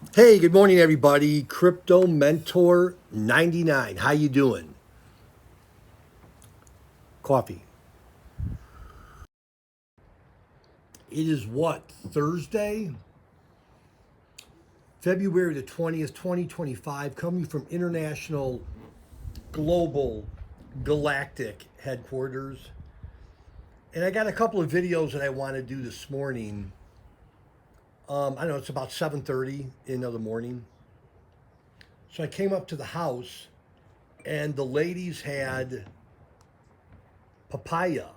Hey, good morning, everybody. Crypto Mentor 99. How you doing? Coffee. It is what? Thursday, February the 20th, 2025, coming from international, global, galactic headquarters. And I got a couple of videos that I want to do this morning. I know it's about 7:30 in the morning. So I came up to the house and the ladies had papaya.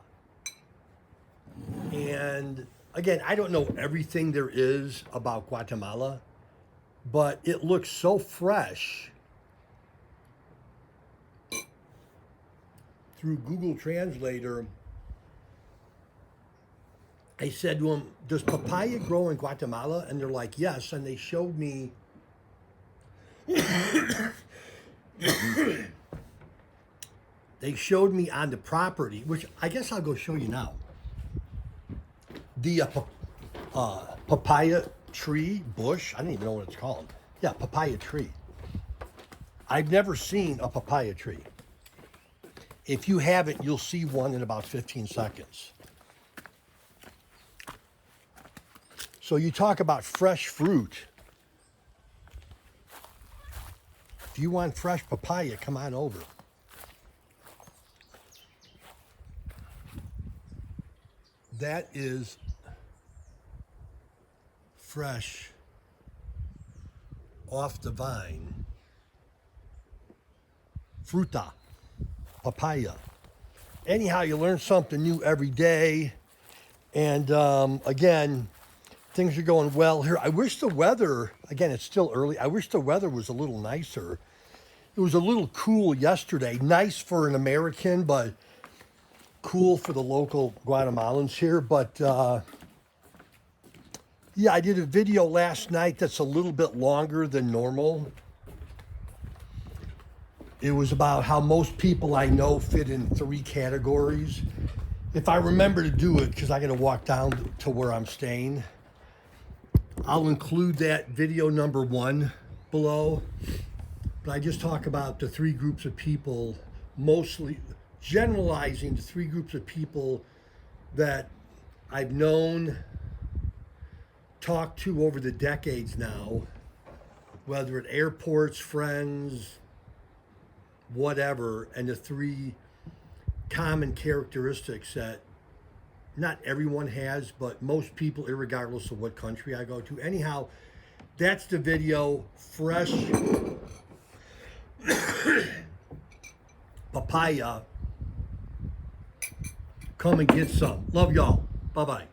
And again, I don't know everything there is about Guatemala, but it looks so fresh through Google Translator. I said to them, does papaya grow in Guatemala? And they're like, yes. And they showed me on the property, which I guess I'll go show you now. The papaya tree bush. I don't even know what it's called. Yeah, papaya tree. I've never seen a papaya tree. If you haven't, you'll see one in about 15 seconds. So you talk about fresh fruit. If you want fresh papaya, come on over. That is fresh off the vine. Fruta, papaya. Anyhow, you learn something new every day. And again, things are going well here. I wish the weather, again, it's still early. I wish the weather was a little nicer. It was a little cool yesterday. Nice for an American, but cool for the local Guatemalans here. But yeah, I did a video last night that's a little bit longer than normal. It was about how most people I know fit in 3 categories. If I remember to do it, because I got to walk down to where I'm staying, I'll include that video number 1 below. But I just talk about the 3 groups of people, mostly generalizing the 3 groups of people that I've known, talked to over the decades now, whether at airports, friends, whatever, and the 3 common characteristics that not everyone has, but most people, irregardless of what country I go to. Anyhow, that's the video. Fresh papaya. Come and get some. Love y'all. Bye-bye.